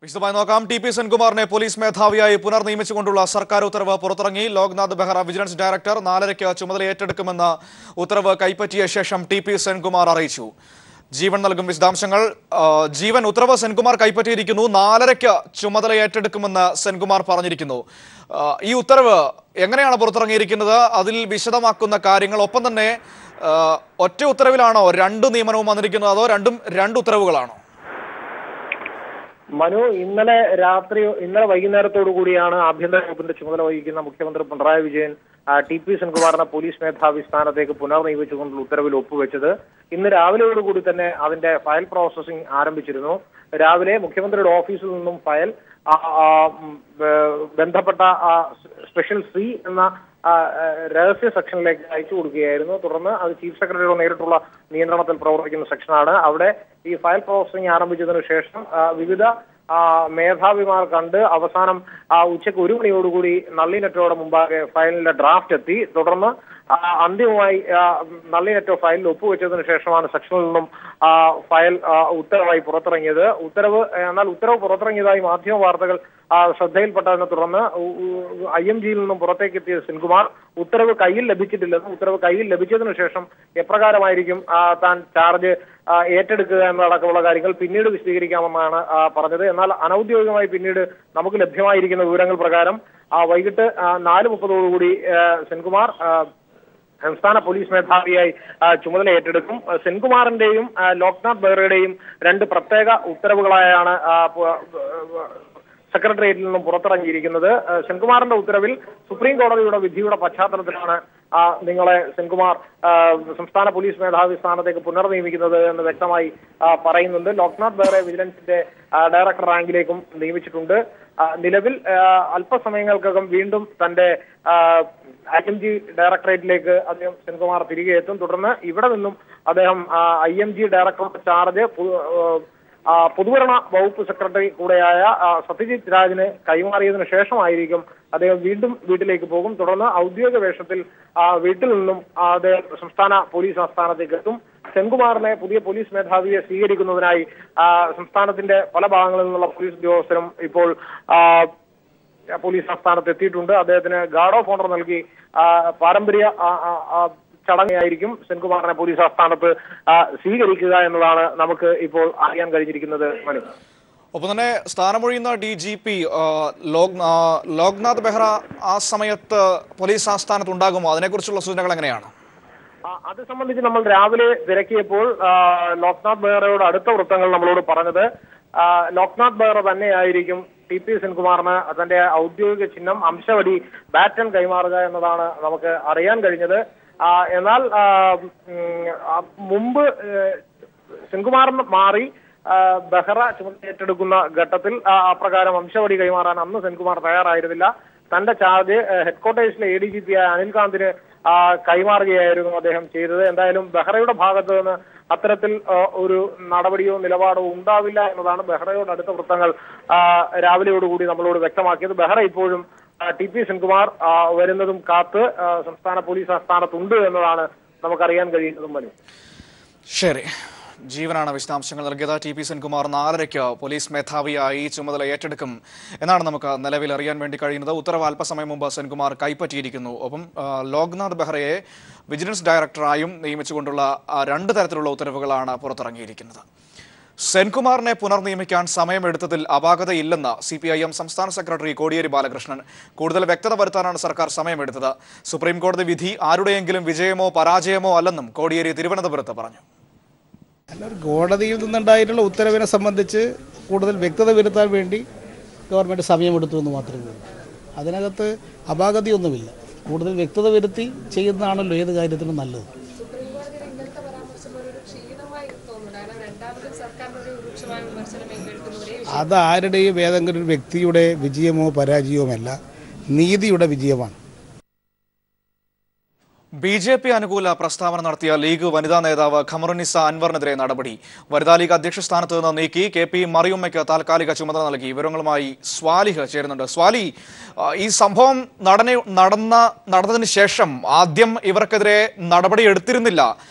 വിശദമായി നോക്കാം. T P സെൻകുമാറിനെ പോലീസ് മേധാവിയായി പുനർനിയമിച്ചുകൊണ്ടുള്ള സർക്കാർ ഉത്തരവ് പുറത്തിറങ്ങി. ലോക്നാഥ് ബെഹ്റ വിജിലൻസ് ഡയറക്ടർ 4:30 ചുമതല ഏറ്റെടുക്കുമെന്ന ഉത്തരവ് കൈപ്പറ്റിയ ശേഷം ടി പി സെൻകുമാർ അറിയിച്ചു. ജീവൻ നൽകും വിശദാംശങ്ങൾ. ജീവൻ, ഉത്തരവ് സെൻകുമാർ കൈപ്പറ്റിയിരിക്കുന്നു. 4:30 ചുമതല ഏറ്റെടുക്കുമെന്ന് സെൻകുമാർ പറഞ്ഞിരിക്കുന്നു. ഈ ഉത്തരവ് എങ്ങനെയാണ് പുറത്തിറങ്ങിയിരിക്കുന്നത്? അതിൽ വിശദമാക്കുന്ന കാര്യങ്ങൾ, ഒപ്പം തന്നെ ഒറ്റ ഉത്തരവിലാണോ രണ്ട് നിയമനവും വന്നിരിക്കുന്നത്, അതോ രണ്ട് ഉത്തരവുകളാണോ? മനു, ഇന്നലെ വൈകുന്നേരത്തോടു കൂടിയാണ് ആഭ്യന്തര വകുപ്പിന്റെ ചുമതല വഹിക്കുന്ന മുഖ്യമന്ത്രി പിണറായി വിജയൻ ടി പി സെൻകുമാറിനെ പോലീസ് മേധാവി സ്ഥാനത്തേക്ക് പുനർനിയമിച്ചുകൊണ്ടുള്ള ഉത്തരവിൽ ഒപ്പുവെച്ചത്. ഇന്ന് രാവിലെയോടുകൂടി തന്നെ അതിന്റെ ഫയൽ പ്രോസസിംഗ് ആരംഭിച്ചിരുന്നു. രാവിലെ മുഖ്യമന്ത്രിയുടെ ഓഫീസിൽ നിന്നും ഫയൽ ബന്ധപ്പെട്ട സ്പെഷ്യൽ സി എന്ന രഹസ്യ സെക്ഷനിലേക്ക് അയച്ചു കൊടുക്കുകയായിരുന്നു. തുടർന്ന് അത് ചീഫ് സെക്രട്ടറിയുടെ നേരിട്ടുള്ള നിയന്ത്രണത്തിൽ പ്രവർത്തിക്കുന്ന സെക്ഷനാണ്. അവിടെ ഈ ഫയൽ പ്രോസസിംഗ് ആരംഭിച്ചതിനു ശേഷം വിവിധ മേധാവിമാർ കണ്ട് അവസാനം ഉച്ചയ്ക്ക് 1 മണിയോടുകൂടി നള്ളി നെറ്റോയുടെ മുമ്പാകെ ഫയലിന്റെ ഡ്രാഫ്റ്റ് എത്തി. തുടർന്ന് അന്തിമമായി നള്ളി നെറ്റോ ഫയലിൽ ഒപ്പുവെച്ചതിനു ശേഷമാണ് സെക്ഷനിൽ നിന്നും ഫയൽ ഉത്തരവായി പുറത്തിറങ്ങിയത്. എന്നാൽ ഉത്തരവ് പുറത്തിറങ്ങിയതായി മാധ്യമ വാർത്തകൾ ശ്രദ്ധയിൽപ്പെട്ടതിനെ തുടർന്ന് IMG നിന്നും പുറത്തേക്ക് എത്തിയ സെൻകുമാർ ഉത്തരവ് കയ്യിൽ ലഭിച്ചിട്ടില്ലെന്നും ഉത്തരവ് കയ്യിൽ ലഭിച്ചതിനു ശേഷം എപ്രകാരമായിരിക്കും താൻ ചാർജ് ഏറ്റെടുക്കുക എന്നതടക്കമുള്ള കാര്യങ്ങൾ പിന്നീട് വിശദീകരിക്കാമെന്നാണ് പറഞ്ഞത്. എന്നാൽ അനൌദ്യോഗികമായി പിന്നീട് നമുക്ക് ലഭ്യമായിരിക്കുന്ന വിവരങ്ങൾ പ്രകാരം വൈകിട്ട് 4:30 സെൻകുമാർ സംസ്ഥാന പോലീസ് മേധാവിയായി ചുമതല ഏറ്റെടുക്കും. സെൻകുമാറിന്റെയും ലോക്നാഥ് ബെഹ്റയുടെയും 2 പ്രത്യേക ഉത്തരവുകളായാണ് സെക്രട്ടേറിയറ്റിൽ നിന്നും പുറത്തിറങ്ങിയിരിക്കുന്നത്. സെൻകുമാറിന്റെ ഉത്തരവിൽ സുപ്രീം കോടതിയുടെ വിധിയുടെ പശ്ചാത്തലത്തിലാണ് നിങ്ങളെ സെൻകുമാർ സംസ്ഥാന പോലീസ് മേധാവി സ്ഥാനത്തേക്ക് പുനർനിയമിക്കുന്നത് എന്ന് വ്യക്തമായി പറയുന്നുണ്ട്. ലോക്നാഥ് ബെഹ്റയെ വിജിലൻസിന്റെ ഡയറക്ടർ റാങ്കിലേക്കും നിയമിച്ചിട്ടുണ്ട്. നിലവിൽ അല്പസമയങ്ങൾക്കകം വീണ്ടും തന്റെ IMG ഡയറക്ടറേറ്റിലേക്ക് അദ്ദേഹം സെൻകുമാർ തിരികെ എത്തും. തുടർന്ന് ഇവിടെ നിന്നും അദ്ദേഹം IMG ഡയറക്ടറുടെ ചാർജ് പൊതുഭരണ വകുപ്പ് സെക്രട്ടറി കൂടെയായ സത്യജിത് രാജിന് കൈമാറിയതിനു ശേഷമായിരിക്കും അദ്ദേഹം വീണ്ടും വീട്ടിലേക്ക് പോകും. തുടർന്ന് ഔദ്യോഗിക വേഷത്തിൽ വീട്ടിൽ നിന്നും അദ്ദേഹം സംസ്ഥാന പോലീസ് ആസ്ഥാനത്തേക്ക് എത്തും. സെൻകുമാറിനെ പുതിയ പോലീസ് മേധാവിയെ സ്വീകരിക്കുന്നതിനായി സംസ്ഥാനത്തിന്റെ പല ഭാഗങ്ങളിൽ നിന്നുള്ള പോലീസ് ഉദ്യോഗസ്ഥരും ഇപ്പോൾ പോലീസ് ആസ്ഥാനത്ത് എത്തിയിട്ടുണ്ട്. അദ്ദേഹത്തിന് ഗാർഡ് ഓഫ് ഓണർ നൽകി പാരമ്പര്യ ചടങ്ങായിരിക്കും സെൻകുമാറിനെ പോലീസ് ആസ്ഥാനത്ത് സ്വീകരിക്കുക എന്നതാണ് നമുക്ക് ഇപ്പോൾ അറിയാൻ കഴിഞ്ഞിരിക്കുന്നത്. മനു, ഒപ്പം തന്നെ സ്ഥാനമൊഴിയുന്ന DGP ലോക്നാഥ് ബെഹ്റ ആ സമയത്ത് പോലീസ് ആസ്ഥാനത്ത് ഉണ്ടാകുമോ? അതിനെക്കുറിച്ചുള്ള സൂചനകൾ എങ്ങനെയാണ്? അത് സംബന്ധിച്ച് നമ്മൾ രാവിലെ തിരക്കിയപ്പോൾ ലോക്നാഥ് ബെഹ്റയോട് അടുത്ത വൃത്തങ്ങൾ നമ്മളോട് പറഞ്ഞത് ലോക്നാഥ് ബെഹ്റ തന്നെയായിരിക്കും ടി പി സെൻകുമാറിന് തന്റെ ഔദ്യോഗിക ചിഹ്നം അംശവടി ബാറ്റൺ കൈമാറുക എന്നതാണ് നമുക്ക് അറിയാൻ കഴിഞ്ഞത്. എന്നാൽ മുമ്പ് സെൻകുമാറിന് മാറി ബെഹ്റ ചുമതല ഏറ്റെടുക്കുന്ന ഘട്ടത്തിൽ അപ്രകാരം വംശവടി കൈമാറാൻ അന്ന് സെൻകുമാർ തയ്യാറായിരുന്നില്ല. തന്റെ ചാർജ് ഹെഡ്ക്വാർട്ടേഴ്സിലെ ADGP ആയ അനിൽകാന്തിന് കൈമാറുകയായിരുന്നു അദ്ദേഹം ചെയ്തത്. എന്തായാലും ബെഹ്റയുടെ ഭാഗത്ത് നിന്ന് അത്തരത്തിൽ ഒരു നടപടിയോ നിലപാടോ ഉണ്ടാവില്ല എന്നതാണ് ബെഹ്റയോട് അടുത്ത വൃത്തങ്ങൾ രാവിലെയോടുകൂടി നമ്മളോട് വ്യക്തമാക്കിയത്. ബെഹ്റ ഇപ്പോഴും ടി പി സെൻകുമാർ വരുന്നതും കാത്ത് സംസ്ഥാന പോലീസ് ആസ്ഥാനത്തുണ്ട് എന്നതാണ് നമുക്കറിയാൻ കഴിയുന്നതും. വരും ശരി, ജീവനാണ് വിശദാംശങ്ങൾ നൽകിയത്. ടി പി സെൻകുമാർ 4:30 പോലീസ് മേധാവിയായി ചുമതല ഏറ്റെടുക്കും എന്നാണ് നമുക്ക് നിലവിൽ അറിയാൻ വേണ്ടി കഴിയുന്നത്. ഉത്തരവ് അല്പസമയം മുമ്പ് സെൻകുമാർ കൈപ്പറ്റിയിരിക്കുന്നു. ഒപ്പം ലോക്നാഥ് ബെഹ്റയെ വിജിലൻസ് ഡയറക്ടറായും നിയമിച്ചുകൊണ്ടുള്ള 2 തരത്തിലുള്ള ഉത്തരവുകളാണ് പുറത്തിറങ്ങിയിരിക്കുന്നത്. സെൻകുമാറിനെ പുനർനിയമിക്കാൻ സമയമെടുത്തതിൽ അപാകതയില്ലെന്ന് CPIM സംസ്ഥാന സെക്രട്ടറി കോടിയേരി ബാലകൃഷ്ണൻ. കൂടുതൽ വ്യക്തത വരുത്താനാണ് സർക്കാർ സമയമെടുത്തത്. സുപ്രീം കോടതി വിധി ആരുടെയെങ്കിലും വിജയമോ പരാജയമോ അല്ലെന്നും കോടിയേരി തിരുവനന്തപുരത്ത് പറഞ്ഞു. കോടതിയിൽ നിന്നുണ്ടായിട്ടുള്ള ഉത്തരവിനെ സംബന്ധിച്ച് കൂടുതൽ വ്യക്തത വരുത്താൻ വേണ്ടി ഗവൺമെൻറ് സമയമെടുത്തു എന്ന് മാത്രമേ ഉള്ളൂ. അതിനകത്ത് അപാകതയൊന്നുമില്ല. കൂടുതൽ വ്യക്തത വരുത്തി ചെയ്യുന്നതാണല്ലോ ഏത് കാര്യത്തിനും നല്ലത്. അത് ആരുടെയും ഏതെങ്കിലും ഒരു വ്യക്തിയുടെ വിജയമോ പരാജയമല്ല, നീതിയുടെ വിജയമാണ്. BJP അനുകൂല പ്രസ്താവന നടത്തിയ ലീഗ് വനിതാ നേതാവ് ഖമറുന്നിസ അൻവറിനെതിരെ നടപടി. വനിതാ ലീഗ് അധ്യക്ഷ സ്ഥാനത്ത് നിന്ന് നീക്കി KP മറിയുമ്മയ്ക്ക് താൽക്കാലിക ചുമതല നൽകി. വിവരങ്ങളുമായി സ്വാലിഹ് ചേരുന്നുണ്ട്. സ്വാലി, ഈ സംഭവം നടന്നതിന് ശേഷം ആദ്യം ഇവർക്കെതിരെ നടപടി എടുത്തിരുന്നില്ല.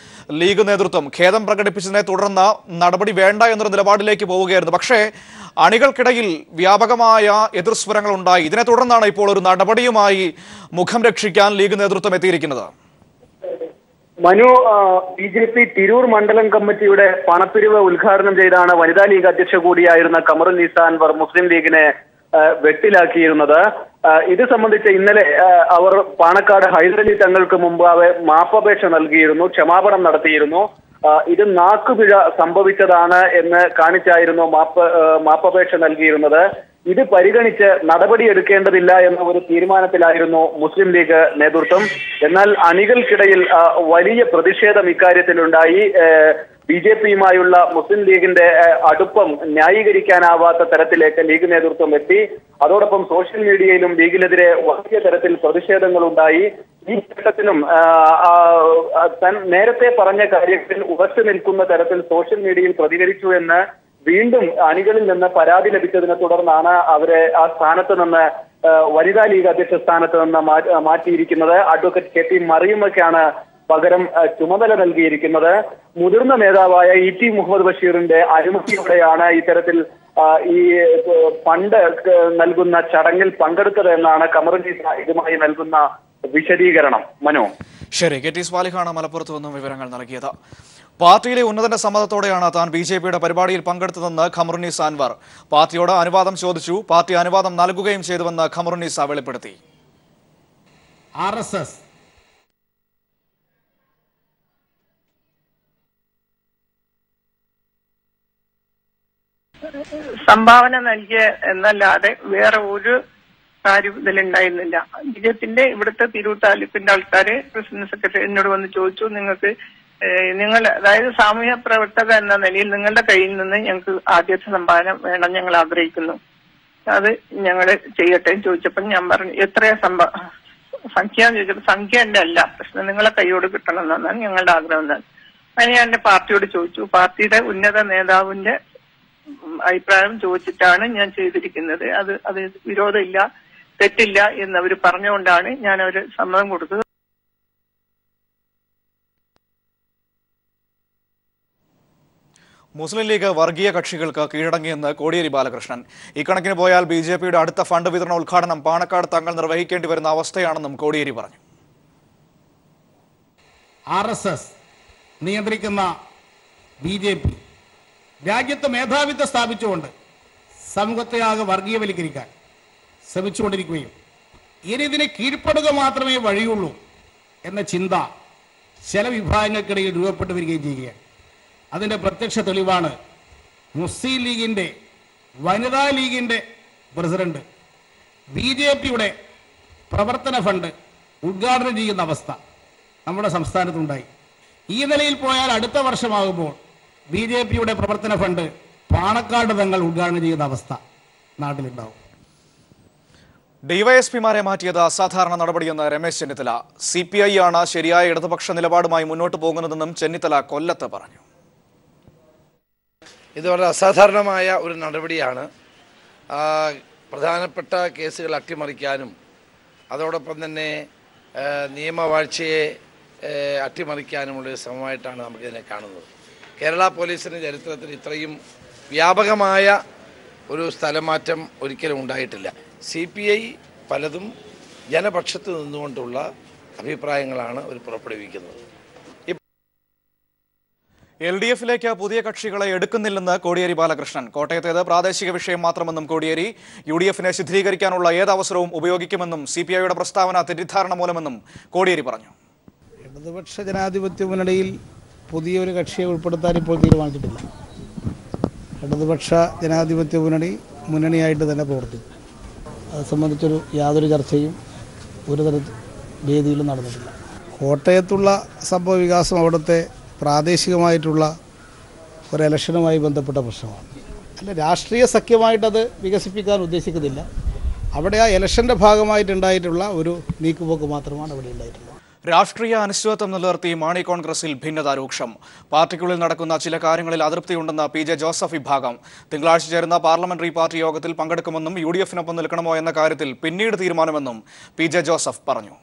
ലീഗ് നേതൃത്വം ഖേദം പ്രകടിപ്പിച്ചതിനെ തുടർന്ന് നടപടി വേണ്ട എന്നൊരു നിലപാടിലേക്ക് പോവുകയായിരുന്നു. പക്ഷേ അണികൾക്കിടയിൽ വ്യാപകമായ എതിർസ്വരങ്ങൾ ഉണ്ടായി. ഇതിനെ തുടർന്നാണ് ഇപ്പോൾ ഒരു നടപടിയുമായി മുഖം രക്ഷിക്കാൻ ലീഗ് നേതൃത്വം എത്തിയിരിക്കുന്നത്. മനു, BJP തിരൂർ മണ്ഡലം കമ്മിറ്റിയുടെ പണപ്പിരിവ് ഉദ്ഘാടനം ചെയ്താണ് വനിതാ ലീഗ് അധ്യക്ഷ കൂടിയായിരുന്ന ഖമറുന്നിസ അൻവർ മുസ്ലിം ലീഗിനെ വെട്ടിലാക്കിയിരുന്നത്. ഇത് സംബന്ധിച്ച് ഇന്നലെ അവർ പാണക്കാട് ഹൈദരലി തങ്ങൾക്ക് മുമ്പ് മാപ്പപേക്ഷ നൽകിയിരുന്നു, ക്ഷമാപണം നടത്തിയിരുന്നു. ഇത് നാക്കുപിഴ സംഭവിച്ചതാണ് എന്ന് കാണിച്ചായിരുന്നു മാപ്പപേക്ഷ നൽകിയിരുന്നത്. ഇത് പരിഗണിച്ച് നടപടിയെടുക്കേണ്ടതില്ല എന്ന ഒരു തീരുമാനത്തിലായിരുന്നു മുസ്ലിം ലീഗ് നേതൃത്വം. എന്നാൽ അണികൾക്കിടയിൽ വലിയ പ്രതിഷേധം ഇക്കാര്യത്തിലുണ്ടായി. BJPയുമായുള്ള മുസ്ലിം ലീഗിന്റെ അടുപ്പം ന്യായീകരിക്കാനാവാത്ത തരത്തിലേക്ക് ലീഗ് നേതൃത്വം എത്തി. അതോടൊപ്പം സോഷ്യൽ മീഡിയയിലും ലീഗിനെതിരെ വലിയ തരത്തിൽ പ്രതിഷേധങ്ങളുണ്ടായി. ഈ ഘട്ടത്തിലും നേരത്തെ പറഞ്ഞ കാര്യത്തിൽ ഉറച്ചു നിൽക്കുന്ന തരത്തിൽ സോഷ്യൽ മീഡിയയിൽ പ്രതികരിച്ചു എന്ന് വീണ്ടും അണികളിൽ നിന്ന് പരാതി ലഭിച്ചതിനെ തുടർന്നാണ് അവരെ ആ സ്ഥാനത്ത് നിന്ന് വനിതാ ലീഗ് അധ്യക്ഷ സ്ഥാനത്ത് നിന്ന് മാറ്റിയിരിക്കുന്നത്. അഡ്വക്കേറ്റ് KP മറിയമ്മയ്ക്കാണ് പകരം ചുമതല നൽകിയിരിക്കുന്നത്. മുതിർന്ന നേതാവായ ET മുഹമ്മദ് ബഷീറിന്റെ അനുമതിയോടെയാണ് ഇത്തരത്തിൽ ഈ ഫണ്ട് നൽകുന്ന ചടങ്ങിൽ പങ്കെടുത്തത് എന്നാണ് ഖമറുന്നിസ ഇതുമായി നൽകുന്ന വിശദീകരണം. മനോ, ശരി. KT സ്വാലിഹാണ് മലപ്പുറത്ത് നിന്നും വിവരങ്ങൾ നൽകിയത്. പാർട്ടിയിലെ ഉന്നതന്റെ സമ്മതത്തോടെയാണ് താൻ BJPയുടെ പരിപാടിയിൽ പങ്കെടുത്തതെന്ന് ഖമറുന്നിസ അൻവർ. പാർട്ടിയോട് അനുവാദം ചോദിച്ചു, പാർട്ടി അനുവാദം നൽകുകയും ചെയ്തുവെന്ന് ഖമറുന്നിസ വെളിപ്പെടുത്തി. RSS സംഭാവന നൽകിയ എന്നല്ലാതെ വേറെ ഒരു കാര്യം ഇതിലുണ്ടായിരുന്നില്ല. BJPന്റെ ഇവിടുത്തെ തിരൂർ താലൂക്കിന്റെ ആൾക്കാര് പ്രസിഡന്റ് സെക്രട്ടറി എന്നോട് വന്ന് ചോദിച്ചു, നിങ്ങൾക്ക് നിങ്ങൾ അതായത് സാമൂഹ്യ പ്രവർത്തക എന്ന നിലയിൽ നിങ്ങളുടെ കയ്യിൽ നിന്ന് ഞങ്ങൾക്ക് ആദ്യത്തെ സംഭാവന വേണം, ഞങ്ങൾ ആഗ്രഹിക്കുന്നു, അത് ഞങ്ങൾ ചെയ്യട്ടെ ചോദിച്ചപ്പോൾ ഞാൻ പറഞ്ഞു എത്രയാ സംഖ്യ ചോദിച്ചപ്പോൾ സംഖ്യ എന്റെ അല്ല പ്രശ്നം, നിങ്ങളെ കൈയോട് കിട്ടണം എന്നാണ് ഞങ്ങളുടെ ആഗ്രഹം. എന്നാണ് അതിന് ഞാൻ എന്റെ പാർട്ടിയോട് ചോദിച്ചു. പാർട്ടിയുടെ ഉന്നത നേതാവിന്റെ അഭിപ്രായം ചോദിച്ചിട്ടാണ് ഞാൻ ചെയ്തിരിക്കുന്നത്. അത് വിരോധമില്ല, തെറ്റില്ല എന്നവർ പറഞ്ഞുകൊണ്ടാണ് ഞാൻ അവര് സമ്മതം കൊടുത്തത്. മുസ്ലിം ലീഗ് വർഗീയ കക്ഷികൾക്ക് കീഴടങ്ങിയെന്ന് കോടിയേരി ബാലകൃഷ്ണൻ. ഇക്കണക്കിന് പോയാൽ BJPയുടെ അടുത്ത ഫണ്ട് വിതരണ ഉദ്ഘാടനം പാണക്കാട് തങ്ങൾ നിർവഹിക്കേണ്ടി വരുന്ന അവസ്ഥയാണെന്നും കോടിയേരി പറഞ്ഞു. RSS നിയന്ത്രിക്കുന്ന BJP രാജ്യത്ത് മേധാവിത്വം സ്ഥാപിച്ചുകൊണ്ട് സമൂഹത്തെ ആകെ വർഗീയവൽക്കരിക്കാൻ ശ്രമിച്ചുകൊണ്ടിരിക്കുകയും ഇനി ഇതിനെ കീഴ്പ്പെടുക മാത്രമേ വഴിയുള്ളൂ എന്ന ചിന്ത ചില വിഭാഗങ്ങൾക്കിടയിൽ രൂപപ്പെട്ടു വരികയും ചെയ്യുകയാണ്. അതിൻ്റെ പ്രത്യക്ഷ തെളിവാണ് മുസ്ലിം ലീഗിൻ്റെ വനിതാ ലീഗിൻ്റെ പ്രസിഡന്റ് BJPയുടെ പ്രവർത്തന ഫണ്ട് ഉദ്ഘാടനം ചെയ്യുന്ന അവസ്ഥ നമ്മുടെ സംസ്ഥാനത്തുണ്ടായി. ഈ നിലയിൽ പോയാൽ അടുത്ത വർഷമാകുമ്പോൾ BJPയുടെ പ്രവർത്തന ഫണ്ട് പാണക്കാട് തങ്ങൾ ഉദ്ഘാടനം ചെയ്യുന്ന അവസ്ഥ നാട്ടിലുണ്ടാവും. ഡിവൈഎസ്പിമാരെ മാറ്റിയത് അസാധാരണ നടപടിയെന്ന് രമേശ് ചെന്നിത്തല. CPI ആണ് ശരിയായ ഇടതുപക്ഷ നിലപാടുമായി മുന്നോട്ട് പോകുന്നതെന്നും ചെന്നിത്തല കൊല്ലത്ത് പറഞ്ഞു. ഇത് വളരെ അസാധാരണമായ ഒരു നടപടിയാണ്. പ്രധാനപ്പെട്ട കേസുകൾ അട്ടിമറിക്കാനും അതോടൊപ്പം തന്നെ നിയമവാഴ്ചയെ അട്ടിമറിക്കാനുമുള്ള ശ്രമമായിട്ടാണ് നമുക്കിതിനെ കാണുന്നത്. കേരള പോലീസിൻ്റെ ചരിത്രത്തിൽ ഇത്രയും വ്യാപകമായ ഒരു സ്ഥലമാറ്റം ഒരിക്കലും ഉണ്ടായിട്ടില്ല. CPI പലതും ജനപക്ഷത്ത് നിന്നുകൊണ്ടുള്ള അഭിപ്രായങ്ങളാണ് അവർ പുറപ്പെടുവിക്കുന്നത്. LDFിലേക്ക് പുതിയ കക്ഷികളെ എടുക്കുന്നില്ലെന്ന് കോടിയേരി ബാലകൃഷ്ണൻ. കോട്ടയത്തേത് പ്രാദേശിക വിഷയം മാത്രമെന്നും കോടിയേരി UDFനെ ശിഥിലീകരിക്കാനുള്ള ഏതവസരവും ഉപയോഗിക്കുമെന്നും CPIയുടെ പ്രസ്താവന തെറ്റിദ്ധാരണ മൂലമെന്നും കോടിയേരി പറഞ്ഞു. ഇടതുപക്ഷ ജനാധിപത്യ മുന്നണിയിൽ പുതിയൊരു കക്ഷിയെ ഉൾപ്പെടുത്താൻ ഇപ്പോൾ തീരുമാനിച്ചിട്ടില്ല. ഇടതുപക്ഷ ജനാധിപത്യ മുന്നണിയായിട്ട് തന്നെ പ്രവർത്തിക്കും. അത് സംബന്ധിച്ചൊരു യാതൊരു ചർച്ചയും ഒരു വേദിയിലും നടന്നിട്ടില്ല. കോട്ടയത്തുള്ള സംഭവ വികാസം അവിടുത്തെ പ്രാദേശികമായിട്ടുള്ള ഒരു ഇലക്ഷനുമായി ബന്ധപ്പെട്ട പ്രശ്നമാണ്. അല്ല, രാഷ്ട്രീയ സഖ്യമായിട്ടത് വികസിപ്പിക്കാൻ ഉദ്ദേശിക്കുന്നില്ല. അവിടെ ആ ഇലക്ഷൻ്റെ ഭാഗമായിട്ടുണ്ടായിട്ടുള്ള ഒരു നീക്കുപോക്ക് മാത്രമാണ് അവിടെ ഉണ്ടായിട്ടുള്ളത്. രാഷ്ട്രീയ അനിശ്ചിതത്വം നിലനിർത്തി മാണി കോൺഗ്രസിൽ ഭിന്നത രൂക്ഷം. പാർട്ടിക്കുള്ളിൽ നടക്കുന്ന ചില കാര്യങ്ങളിൽ അതൃപ്തിയുണ്ടെന്ന് PJ ജോസഫ് വിഭാഗം. തിങ്കളാഴ്ച ചേരുന്ന പാർലമെന്ററി പാർട്ടി യോഗത്തിൽ പങ്കെടുക്കുമെന്നും UDFനൊപ്പം നിൽക്കണമോ എന്ന കാര്യത്തിൽ പിന്നീട് തീരുമാനമെന്നും PJ ജോസഫ് പറഞ്ഞു.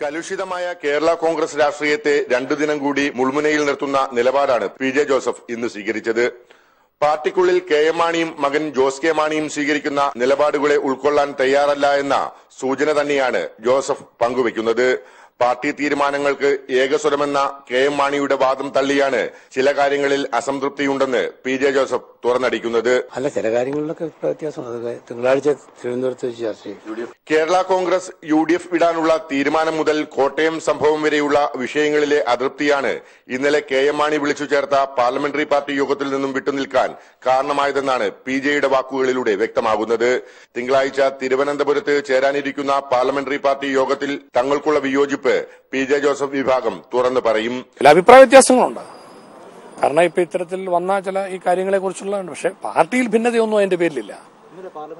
കലുഷിതമായ കേരള കോൺഗ്രസ് രാഷ്ട്രീയത്തെ 2 ദിനം കൂടി മുൾമുനയിൽ നിർത്തുന്ന നിലപാടാണ് PJ ജോസഫ് ഇന്ന് സ്വീകരിച്ചത്. പാർട്ടിക്കുള്ളിൽ KM മാണിയും മകൻ ജോസ് കെ മാണിയും സ്വീകരിക്കുന്ന നിലപാടുകളെ ഉൾക്കൊള്ളാൻ തയ്യാറല്ല എന്ന സൂചന തന്നെയാണ് ജോസഫ് പങ്കുവെക്കുന്നത്. പാർട്ടി തീരുമാനങ്ങൾക്ക് ഏകസ്വരമെന്ന KM മാണിയുടെ വാദം തള്ളിയാണ് ചില കാര്യങ്ങളിൽ അസംതൃപ്തിയുണ്ടെന്ന് PJ ജോസഫ് തുറന്നടിക്കുന്നത്. അല്ല, ചില കാര്യങ്ങളിലൊക്കെ വ്യത്യാസം തിങ്കളാഴ്ച തിരുവനന്തപുരത്ത് വെച്ച് ചർച്ച ചെയ്യും. കേരള കോൺഗ്രസ് UDF വിടാനുള്ള തീരുമാനം മുതൽ കോട്ടയം സംഭവം വരെയുള്ള വിഷയങ്ങളിലെ അതൃപ്തിയാണ് ഇന്നലെ KM മാണി വിളിച്ചു ചേർത്ത പാർലമെന്ററി പാർട്ടി യോഗത്തിൽ നിന്നും വിട്ടുനിൽക്കാൻ കാരണമായതെന്നാണ് PJയുടെ വാക്കുകളിലൂടെ വ്യക്തമാകുന്നത്. തിങ്കളാഴ്ച തിരുവനന്തപുരത്ത് ചേരാനിരിക്കുന്ന പാർലമെന്ററി പാർട്ടി യോഗത്തിൽ തങ്ങൾക്കുള്ള വിയോജിപ്പ് PJ ജോസഫ് വിഭാഗം തുറന്നു പറയും. അഭിപ്രായ വ്യത്യാസങ്ങളുണ്ട്. കാരണം ഇപ്പൊ ഇത്തരത്തിൽ വന്ന ചില ഈ കാര്യങ്ങളെ കുറിച്ചുള്ളതുണ്ട്. പക്ഷെ പാർട്ടിയിൽ ഭിന്നതയൊന്നും അതിന്റെ പേരിലില്ല.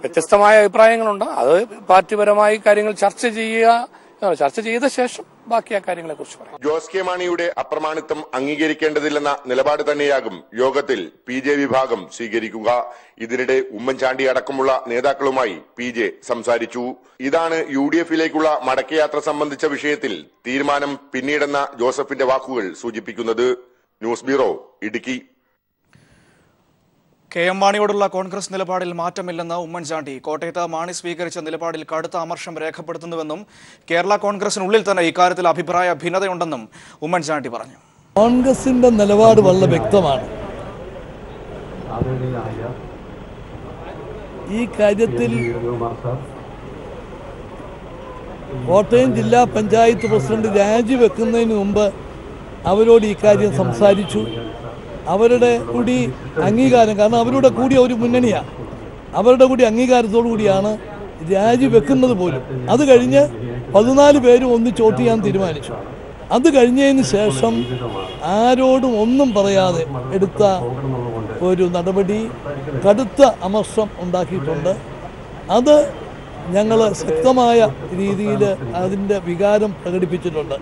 വ്യത്യസ്തമായ അഭിപ്രായങ്ങളുണ്ട്. അത് പാർട്ടിപരമായി കാര്യങ്ങൾ ചർച്ച ചെയ്ത ശേഷം ബാക്കി ആ കാര്യങ്ങളെ കുറിച്ച് പറയാം. ജോസ് കെ മാണിയുടെ അപ്രമാണിത്വം അംഗീകരിക്കേണ്ടതില്ലെന്ന നിലപാട് തന്നെയാകും യോഗത്തിൽ PJ വിഭാഗം സ്വീകരിക്കുക. ഇതിനിടെ ഉമ്മൻചാണ്ടി അടക്കമുള്ള നേതാക്കളുമായി PJ സംസാരിച്ചു. ഇതാണ് UDFിലേക്കുള്ള മടക്കയാത്ര സംബന്ധിച്ച വിഷയത്തിൽ തീരുമാനം പിന്നീടെന്ന ജോസഫിന്റെ വാക്കുകൾ സൂചിപ്പിക്കുന്നത്. News bureau, Idukki. KM മാണിയോടുള്ള കോൺഗ്രസ് നിലപാടിൽ മാറ്റമില്ലെന്ന് ഉമ്മൻചാണ്ടി. കോട്ടയത്ത് മാണി സ്വീകരിച്ച നിലപാടിൽ കടുത്ത അമർഷം രേഖപ്പെടുത്തുന്നുവെന്നും കേരള കോൺഗ്രസിനുള്ളിൽ തന്നെ ഇക്കാര്യത്തിൽ അഭിപ്രായ ഭിന്നതയുണ്ടെന്നും ഉമ്മൻചാണ്ടി പറഞ്ഞു. കോൺഗ്രസിന്റെ നിലപാട് വളരെ വ്യക്തമാണ്. ഈ കാര്യത്തിൽ കോട്ടയം ജില്ലാ പഞ്ചായത്ത് പ്രസിഡന്റ് രാജിവെക്കുന്നതിന് മുമ്പ് അവരോട് ഈ കാര്യം സംസാരിച്ചു. അവരുടെ കൂടി അംഗീകാരം, കാരണം അവരുടെ കൂടി ഒരു മുന്നണിയാണ്, അവരുടെ കൂടി അംഗീകാരത്തോടു കൂടിയാണ് രാജിവെക്കുന്നത് പോലും. അത് കഴിഞ്ഞ് 14 പേരും ഒന്നിച്ച് വോട്ട് ചെയ്യാൻ തീരുമാനിച്ചു. അത് കഴിഞ്ഞതിന് ശേഷം ആരോടും ഒന്നും പറയാതെ എടുത്ത ഒരു നടപടി കടുത്ത അമർഷം ഉണ്ടാക്കിയിട്ടുണ്ട്. അത് ഞങ്ങൾ ശക്തമായ രീതിയിൽ അതിൻ്റെ വികാരം പ്രകടിപ്പിച്ചിട്ടുണ്ട്.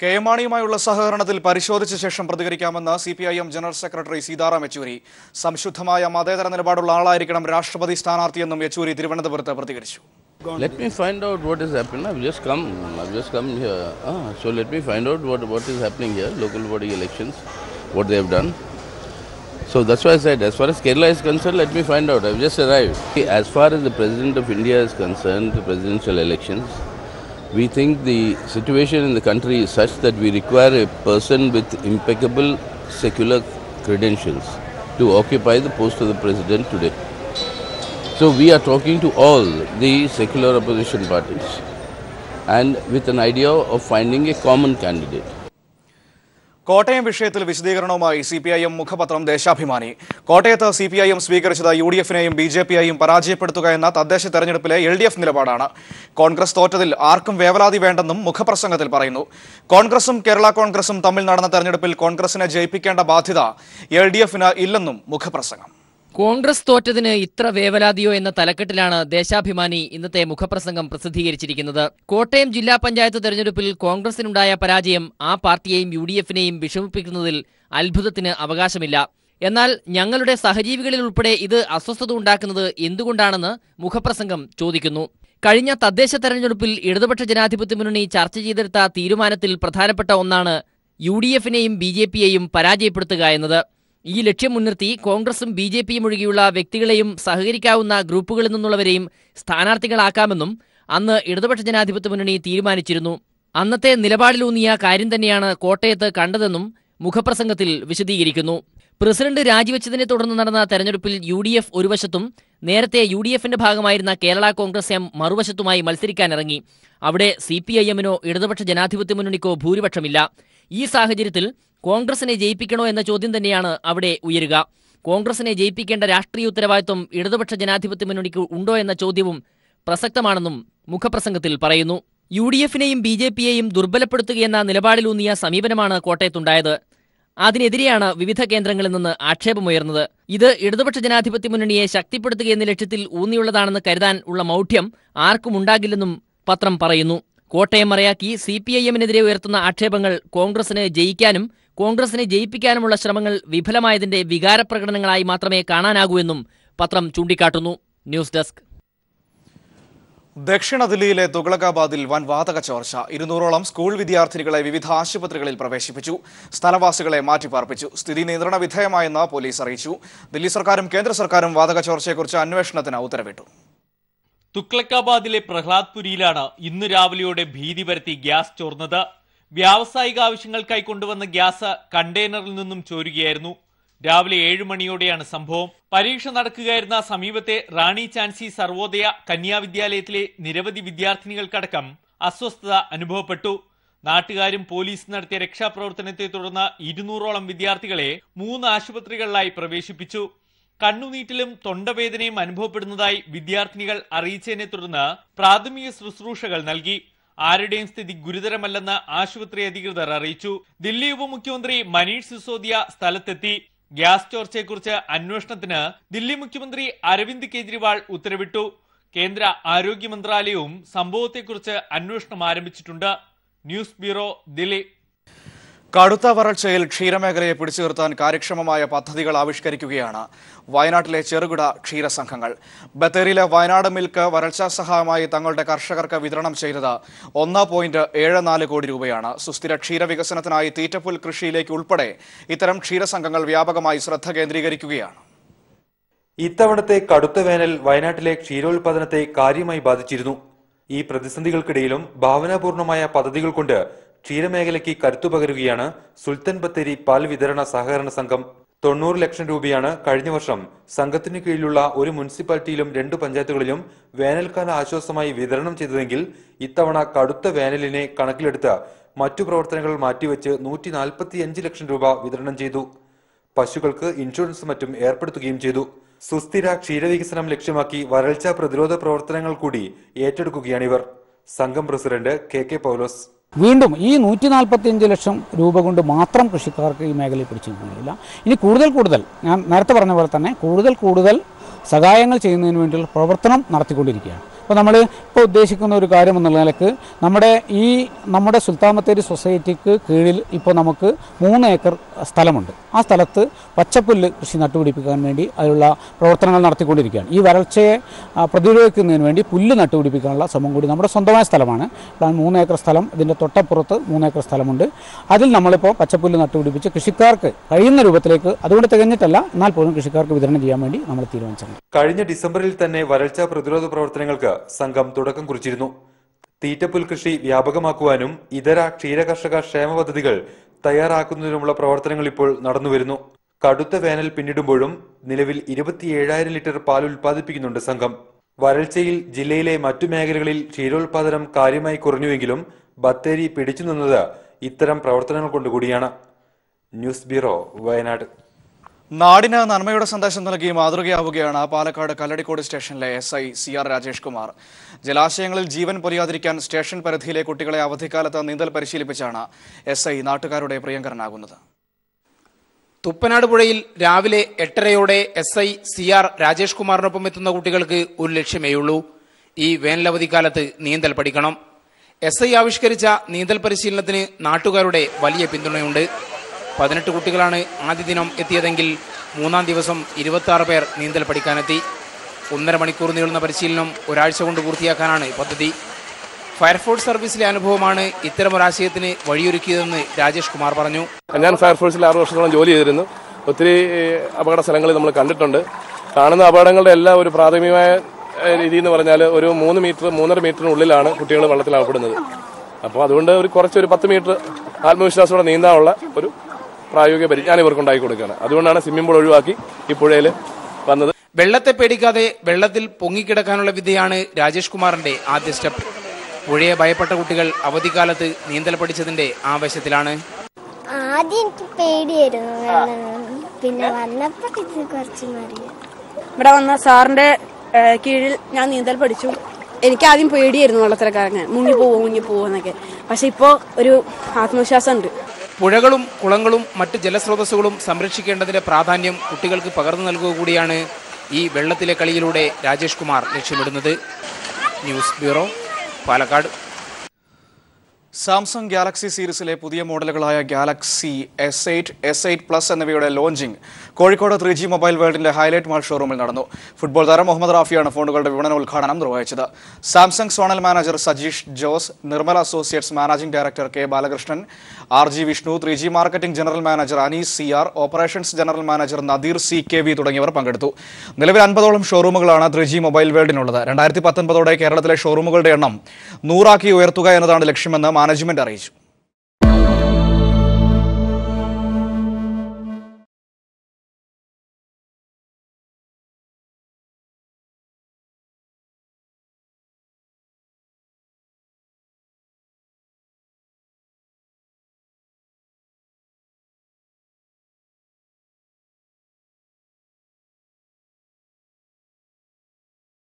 KM മാണിയുമായുള്ള സഹകരണത്തിൽ പരിശോധിച്ച ശേഷം പ്രതികരിക്കാമെന്ന് CPIM general secretary Sitaram Yechury. സംശുദ്ധമായ മതേതര നിലപാടുള്ള ആളായിരിക്കണം രാഷ്ട്രപതി സ്ഥാനാർത്ഥിയെന്നും യെച്ചൂരി തിരുവനന്തപുരത്ത് പ്രതികരിച്ചു. Let me find out what is happening. I've just come here. So let me find out what is happening here, local body elections, what they have done. So that's why I said, as far as Kerala is concerned, let me find out. I've just arrived. As far as the President of India is concerned, the presidential elections, we think the situation in the country is such that we require a person with impeccable secular credentials to occupy the post of the president today. So we are talking to all the secular opposition parties and with an idea of finding a common candidate. Kottayam വിഷയത്തിൽ വിശദീകരണവുമായി CPIM മുഖപത്രം Deshabhimani. കോട്ടയത്ത് CPIM സ്വീകരിച്ചത് UDFനെയും BJPയെയും പരാജയപ്പെടുത്തുക എന്ന തദ്ദേശ തെരഞ്ഞെടുപ്പിലെ LDF നിലപാടാണ്. കോൺഗ്രസ് തോറ്റതിൽ ആർക്കും വേവലാതി വേണ്ടെന്നും മുഖപ്രസംഗത്തിൽ പറയുന്നു. കോൺഗ്രസും കേരള കോൺഗ്രസും തമ്മിൽ നടന്ന തെരഞ്ഞെടുപ്പിൽ കോൺഗ്രസിനെ ജയിപ്പിക്കേണ്ട ബാധ്യത LDFന് ഇല്ലെന്നും മുഖപ്രസംഗം. കോൺഗ്രസ് തോറ്റതിന് ഇത്ര വേവലാതിയോ എന്ന തലക്കെട്ടിലാണ് ദേശാഭിമാനി ഇന്നത്തെ മുഖപ്രസംഗം പ്രസിദ്ധീകരിച്ചിരിക്കുന്നത്. കോട്ടയം ജില്ലാ പഞ്ചായത്ത് തെരഞ്ഞെടുപ്പിൽ കോൺഗ്രസിനുണ്ടായ പരാജയം ആ പാർട്ടിയെയും UDFനെയും വിഷമിപ്പിക്കുന്നതിൽ അത്ഭുതത്തിന് അവകാശമില്ല. എന്നാൽ ഞങ്ങളുടെ സഹജീവികളിൽ ഉൾപ്പെടെ ഇത് അസ്വസ്ഥത ഉണ്ടാക്കുന്നത് എന്തുകൊണ്ടാണെന്ന് മുഖപ്രസംഗം ചോദിക്കുന്നു. കഴിഞ്ഞ തദ്ദേശ തെരഞ്ഞെടുപ്പിൽ ഇടതുപക്ഷ ജനാധിപത്യ മുന്നണി ചർച്ച ചെയ്തെടുത്ത തീരുമാനത്തിൽ പ്രധാനപ്പെട്ട ഒന്നാണ് UDFനെയും BJPയെയും പരാജയപ്പെടുത്തുക എന്നത്. ഈ ലക്ഷ്യം മുൻനിർത്തി കോൺഗ്രസും BJPയും ഒഴികെയുള്ള വ്യക്തികളെയും സഹകരിക്കാവുന്ന ഗ്രൂപ്പുകളിൽ നിന്നുള്ളവരെയും സ്ഥാനാർത്ഥികളാക്കാമെന്നും അന്ന് ഇടതുപക്ഷ ജനാധിപത്യ മുന്നണി തീരുമാനിച്ചിരുന്നു. അന്നത്തെ നിലപാടിലൂന്നിയ കാര്യം തന്നെയാണ് കോട്ടയത്ത് കണ്ടതെന്നും മുഖപ്രസംഗത്തിൽ വിശദീകരിക്കുന്നു. പ്രസിഡന്റ് രാജിവെച്ചതിനെ തുടർന്ന് നടന്ന തെരഞ്ഞെടുപ്പിൽ UDF ഒരു വശത്തും നേരത്തെ UDFന്റെ ഭാഗമായിരുന്ന കേരള കോൺഗ്രസ് എം മറുവശത്തുമായി മത്സരിക്കാനിറങ്ങി. അവിടെ CPIMനോ ഇടതുപക്ഷ ജനാധിപത്യ മുന്നണിക്കോ ഭൂരിപക്ഷമില്ല. ഈ സാഹചര്യത്തിൽ കോൺഗ്രസിനെ ജയിപ്പിക്കണോ എന്ന ചോദ്യം തന്നെയാണ് അവിടെ ഉയരുക. കോൺഗ്രസിനെ ജയിപ്പിക്കേണ്ട രാഷ്ട്രീയ ഉത്തരവാദിത്വം ഇടതുപക്ഷ ജനാധിപത്യ മുന്നണിക്ക് ഉണ്ടോ എന്ന ചോദ്യവും പ്രസക്തമാണെന്നും മുഖപ്രസംഗത്തിൽ പറയുന്നു. UDFനെയും BJPയെയും ദുർബലപ്പെടുത്തുകയെന്ന നിലപാടിലൂന്നിയ സമീപനമാണ് കോട്ടയത്തുണ്ടായത്. അതിനെതിരെയാണ് വിവിധ കേന്ദ്രങ്ങളിൽ നിന്ന് ആക്ഷേപമുയർന്നത്. ഇത് ഇടതുപക്ഷ ജനാധിപത്യ മുന്നണിയെ ശക്തിപ്പെടുത്തുകയെന്ന ലക്ഷ്യത്തിൽ ഊന്നിയുള്ളതാണെന്ന് കരുതാൻ ഉള്ള മൗഢ്യം ആർക്കും ഉണ്ടാകില്ലെന്നും പത്രം പറയുന്നു. കോട്ടയം മറയാക്കി CPIMനെതിരെ ഉയർത്തുന്ന ആക്ഷേപങ്ങൾ കോൺഗ്രസിന് ജയിക്കാനും കോൺഗ്രസിനെ ജയിപ്പിക്കാനുമുള്ള ശ്രമങ്ങൾ വിഫലമായതിന്റെ വികാരപ്രകടനങ്ങളായി മാത്രമേ കാണാനാകൂ എന്നും പത്രം ചൂണ്ടിക്കാട്ടുന്നു. News desk. ദക്ഷിണ ദില്ലിയിലെ തുഗ്ലക്കാബാദിൽ വൻ വാതക ചോർച്ച. 200ഓളം സ്കൂൾ വിദ്യാർത്ഥിനികളെ വിവിധ ആശുപത്രികളിൽ പ്രവേശിപ്പിച്ചു. സ്ഥലവാസികളെ മാറ്റിപ്പാർപ്പിച്ചു. സ്ഥിതി നിയന്ത്രണ വിധേയമായെന്ന് പോലീസ് അറിയിച്ചു. ദില്ലി സർക്കാരും കേന്ദ്ര സർക്കാരും വാതക ചോർച്ചയെക്കുറിച്ച് അന്വേഷണത്തിന് ഉത്തരവിട്ടു. തുഗ്ലക്കാബാദിലെ പ്രഹ്ലാദ്പുരിയിലാണ് ഇന്ന് രാവിലെയോടെ ഭീതി പരത്തി ഗ്യാസ് ചോർന്നത്. വ്യാവസായിക ആവശ്യങ്ങൾക്കായി കൊണ്ടുവന്ന ഗ്യാസ് കണ്ടെയ്നറിൽ നിന്നും ചോരുകയായിരുന്നു. രാവിലെ 7 മണിയോടെയാണ് സംഭവം. പരീക്ഷ നടക്കുകയായിരുന്ന സമീപത്തെ റാണി ചാൻസി സർവോദയ കന്യാ വിദ്യാലയത്തിലെ നിരവധി വിദ്യാർത്ഥിനികൾക്കടക്കം അസ്വസ്ഥത അനുഭവപ്പെട്ടു. നാട്ടുകാരും പോലീസ് നടത്തിയ രക്ഷാപ്രവർത്തനത്തെ തുടർന്ന് 200ഓളം വിദ്യാർത്ഥികളെ 3 ആശുപത്രികളിലായി പ്രവേശിപ്പിച്ചു. കണ്ണുനീറ്റിലും തൊണ്ടവേദനയും അനുഭവപ്പെടുന്നതായി വിദ്യാർത്ഥിനികൾ അറിയിച്ചതിനെ തുടർന്ന് പ്രാഥമിക ശുശ്രൂഷകൾ നൽകി. ആരുടെയും സ്ഥിതി ഗുരുതരമല്ലെന്ന് ആശുപത്രി അധികൃതർ അറിയിച്ചു. ദില്ലി ഉപമുഖ്യമന്ത്രി മനീഷ് സിസോദിയ സ്ഥലത്തെത്തി. ഗ്യാസ് ചോർച്ചയെക്കുറിച്ച് അന്വേഷണത്തിന് ദില്ലി മുഖ്യമന്ത്രി അരവിന്ദ് കെജ്രിവാൾ ഉത്തരവിട്ടു. കേന്ദ്ര ആരോഗ്യ മന്ത്രാലയവും സംഭവത്തെക്കുറിച്ച് അന്വേഷണം ആരംഭിച്ചിട്ടുണ്ട്. News bureau, Delhi. കടുത്ത വരൾച്ചയിൽ ക്ഷീരമേഖലയെ പിടിച്ചു നിർത്താൻ കാര്യക്ഷമമായ പദ്ധതികൾ ആവിഷ്കരിക്കുകയാണ് വയനാട്ടിലെ ചെറുകിട ക്ഷീരസംഘങ്ങൾ. ബത്തേരിയിലെ വയനാട് മിൽക്ക് വരൾച്ചാ സഹായമായി തങ്ങളുടെ കർഷകർക്ക് വിതരണം ചെയ്തത് 1.74 കോടി രൂപയാണ്. സുസ്ഥിര ക്ഷീരവികസനത്തിനായി തീറ്റപ്പുൽ കൃഷിയിലേക്ക് ഉൾപ്പെടെ ഇത്തരം ക്ഷീരസംഘങ്ങൾ വ്യാപകമായി ശ്രദ്ധ കേന്ദ്രീകരിക്കുകയാണ്. ഇത്തവണത്തെ കടുത്ത വേനൽ വയനാട്ടിലെ ക്ഷീരോത്പാദനത്തെ കാര്യമായി ബാധിച്ചിരുന്നു. ഈ പ്രതിസന്ധികൾക്കിടയിലും ഭാവനാപൂർണമായ പദ്ധതികൾ കൊണ്ട് ക്ഷീരമേഖലയ്ക്ക് കരുത്തുപകരുകയാണ് സുൽത്താൻ ബത്തേരി പാൽ വിതരണ സഹകരണ സംഘം. 90 ലക്ഷം രൂപയാണ് കഴിഞ്ഞ വർഷം സംഘത്തിന് കീഴിലുള്ള ഒരു മുനിസിപ്പാലിറ്റിയിലും 2 പഞ്ചായത്തുകളിലും വേനൽക്കാല ആശ്വാസമായി വിതരണം ചെയ്തതെങ്കിൽ ഇത്തവണ കടുത്ത വേനലിനെ കണക്കിലെടുത്ത് മറ്റു പ്രവർത്തനങ്ങൾ മാറ്റിവെച്ച് 145 ലക്ഷം രൂപ വിതരണം ചെയ്തു. പശുക്കൾക്ക് ഇൻഷുറൻസ് മറ്റും ഏർപ്പെടുത്തുകയും ചെയ്തു. സുസ്ഥിര ക്ഷീരവികസനം ലക്ഷ്യമാക്കി വരൾച്ചാ പ്രതിരോധ പ്രവർത്തനങ്ങൾ കൂടി ഏറ്റെടുക്കുകയാണിവർ. സംഘം പ്രസിഡന്റ് കെ പൗലോസ്. വീണ്ടും ഈ 145 ലക്ഷം രൂപ കൊണ്ട് മാത്രം കൃഷിക്കാർക്ക് ഈ മേഖലയിൽ പിടിച്ചു നിൽക്കുന്നില്ല. ഇനി കൂടുതൽ ഞാൻ നേരത്തെ പറഞ്ഞ പോലെ തന്നെ കൂടുതൽ സഹായങ്ങൾ ചെയ്യുന്നതിന് വേണ്ടിയുള്ള പ്രവർത്തനം നടത്തിക്കൊണ്ടിരിക്കുകയാണ്. അപ്പോൾ നമ്മൾ ഇപ്പോൾ ഉദ്ദേശിക്കുന്ന ഒരു കാര്യം എന്നുള്ള നിലക്ക് നമ്മുടെ സുൽത്താൻ ബത്തേരി സൊസൈറ്റിക്ക് കീഴിൽ ഇപ്പോൾ നമുക്ക് 3 ഏക്കർ സ്ഥലമുണ്ട്. ആ സ്ഥലത്ത് പച്ചപ്പുല്ല് കൃഷി നട്ടുപിടിപ്പിക്കാൻ വേണ്ടി അതിലുള്ള പ്രവർത്തനങ്ങൾ നടത്തിക്കൊണ്ടിരിക്കുകയാണ്. ഈ വരൾച്ചയെ പ്രതിരോധിക്കുന്നതിന് വേണ്ടി പുല്ല് നട്ടുപിടിപ്പിക്കാനുള്ള ശ്രമം കൂടി നമ്മുടെ സ്വന്തമായ സ്ഥലമാണ്. 3 ഏക്കർ സ്ഥലം, ഇതിൻ്റെ തൊട്ടപ്പുറത്ത് 3 ഏക്കർ സ്ഥലമുണ്ട്. അതിൽ നമ്മളിപ്പോൾ പച്ചപ്പുല്ല് നട്ടുപിടിപ്പിച്ച് കൃഷിക്കാർക്ക് കഴിയുന്ന രൂപത്തിലേക്ക്, അതുകൊണ്ട് തികഞ്ഞിട്ടല്ല എന്നാൽ പോലും കൃഷിക്കാർക്ക് വിതരണം ചെയ്യാൻ വേണ്ടി നമ്മൾ തീരുമാനിച്ചിട്ടുണ്ട്. കഴിഞ്ഞ ഡിസംബറിൽ തന്നെ വരൾച്ചാ പ്രതിരോധ പ്രവർത്തനങ്ങൾക്ക് സംഘം തുടക്കം കുറിച്ചിരുന്നു. തീറ്റപ്പുൽ കൃഷി വ്യാപകമാക്കുവാനും ഇതര ക്ഷീരകർഷക ക്ഷേമ പദ്ധതികൾ തയ്യാറാക്കുന്നതിനുമുള്ള പ്രവർത്തനങ്ങൾ ഇപ്പോൾ നടന്നുവരുന്നു. കടുത്ത വേനൽ പിന്നിടുമ്പോഴും നിലവിൽ 27,000 ലിറ്റർ പാൽ ഉൽപ്പാദിപ്പിക്കുന്നുണ്ട് സംഘം. വരൾച്ചയിൽ ജില്ലയിലെ മറ്റു മേഖലകളിൽ ക്ഷീരോത്പാദനം കാര്യമായി കുറഞ്ഞുവെങ്കിലും ബത്തേരി പിടിച്ചു നിന്നത് ഇത്തരം പ്രവർത്തനങ്ങൾ കൊണ്ടുകൂടിയാണ്. News bureau, Wayanad. നാടിന് നന്മയുടെ സന്ദേശം നൽകി മാതൃകയാവുകയാണ് പാലക്കാട് കല്ലടിക്കോട് സ്റ്റേഷനിലെ SI CR രാജേഷ് കുമാർ. ജലാശയങ്ങളിൽ ജീവൻ പൊലിയാതിരിക്കാൻ സ്റ്റേഷൻ പരിധിയിലെ കുട്ടികളെ അവധിക്കാലത്ത് നീന്തൽ പരിശീലിപ്പിച്ചാണ് SI നാട്ടുകാരുടെ പ്രിയങ്കരനാകുന്നത്. തുപ്പനാട് പുഴയിൽ രാവിലെ 8:30 SI CR രാജേഷ് കുമാറിനൊപ്പം എത്തുന്ന കുട്ടികൾക്ക് ഒരു ലക്ഷ്യമേയുള്ളൂ: ഈ വേനലവധിക്കാലത്ത് നീന്തൽ പഠിക്കണം. SI ആവിഷ്കരിച്ച നീന്തൽ പരിശീലനത്തിന് നാട്ടുകാരുടെ വലിയ പിന്തുണയുണ്ട്. 18 കുട്ടികളാണ് ആദ്യ ദിനം എത്തിയതെങ്കിൽ 3-ാം ദിവസം 26 പേർ നീന്തൽ പഠിക്കാനെത്തി. 1.5 മണിക്കൂർ നീളുന്ന പരിശീലനം ഒരാഴ്ച കൊണ്ട് പൂർത്തിയാക്കാനാണ് പദ്ധതി. ഫയർഫോഴ്സ് സർവീസിലെ അനുഭവമാണ് ഇത്തരമൊരാശയത്തിന് വഴിയൊരുക്കിയതെന്ന് രാജേഷ് കുമാർ പറഞ്ഞു. ഞാൻ ഫയർഫോഴ്സിൽ 6 വർഷത്തോളം ജോലി ചെയ്തിരുന്നു. ഒത്തിരി അപകട സ്ഥലങ്ങളിൽ നമ്മൾ കണ്ടിട്ടുണ്ട്. കാണുന്ന അപകടങ്ങളുടെ എല്ലാം ഒരു പ്രാഥമികമായ രീതി എന്ന് പറഞ്ഞാൽ ഒരു 3-3.5 മീറ്ററിനുള്ളിലാണ് കുട്ടികൾ വെള്ളത്തിലാവപ്പെടുന്നത്. അപ്പോൾ അതുകൊണ്ട് കുറച്ചൊരു 10 മീറ്റർ ആത്മവിശ്വാസത്തോടെ നീന്താനുള്ള ഒരു പ്രായോഗിക പരിജ്ഞാനം ഇവർക്ക് ഉണ്ടാക്കി കൊടുക്കുകയാണ്. അതുകൊണ്ടാണ് സ്വിമ്മിംഗ് പൂൾ ഒഴിവാക്കി ഈ പുഴയിൽ വന്നത്. വെള്ളത്തെ പേടിക്കാതെ വെള്ളത്തിൽ പൊങ്ങിക്കിടക്കാനുള്ള വിദ്യയാണ് രാജേഷ് കുമാറിന്റെ ആദ്യ സ്റ്റെപ്പ്. പുഴയെ ഭയപ്പെട്ട കുട്ടികൾ അവധിക്കാലത്ത് നീന്തൽ പഠിച്ചതിന്റെ ആവേശത്തിലാണ്. ആദ്യം എനിക്ക് പേടിയായിരുന്നു, പിന്നെ വന്നപ്പോൾ കുറച്ച് മാറിയത്. ഇവിടെ വന്ന സാറിന്റെ കീഴിൽ ഞാൻ നീന്തൽ പഠിച്ചു. എനിക്ക് ആദ്യം പേടിയായിരുന്നു വെള്ളത്തിലൊക്കെ ഇറങ്ങാൻ, മുങ്ങി പോവെന്നൊക്കെ. പക്ഷെ ഇപ്പോൾ ഒരു ആത്മവിശ്വാസം ഉണ്ട്. പുഴകളും കുളങ്ങളും മറ്റ് ജലസ്രോതസ്സുകളും സംരക്ഷിക്കേണ്ടതിന്റെ പ്രാധാന്യം കുട്ടികൾക്ക് പകർന്നു നൽകുക കൂടിയാണ് ഈ വെള്ളത്തിലെ കളിയിലൂടെ രാജേഷ് കുമാർ ലക്ഷ്യമിടുന്നത്. News bureau, Palakkad. Samsung Galaxy സീരീസിലെ പുതിയ മോഡലുകളായ ഗാലക്സി S8, S8 Plus എന്നിവയുടെ ലോഞ്ചിങ് കോഴിക്കോട് 3G മൊബൈൽ വേൾഡിന്റെ ഹൈലൈറ്റ് മാൾ ഷോറൂമിൽ നടന്നു. ഫുട്ബോൾ താരം മുഹമ്മദ് റാഫിയാണ് ഫോണുകളുടെ വിപണന ഉദ്ഘാടനം നിർവഹിച്ചത്. Samsung zonal manager Sajeesh Jose, Nirmala associates managing director K Balakrishnan, RG Vishnu, 3G marketing general manager Anees CR, operations general manager Nadir CKV തുടങ്ങിയവർ പങ്കെടുത്തു. നിലവിൽ 50ഓളം ഷോറൂമുകളാണ് 3G മൊബൈൽ വേൾഡിനുള്ളത്. 2019ഓടെ കേരളത്തിലെ ഷോറൂമുകളുടെ എണ്ണം 100 ആക്കി ഉയർത്തുക എന്നതാണ് ലക്ഷ്യമെന്ന് മാനേജ്മെന്റ് അറിയിച്ചു.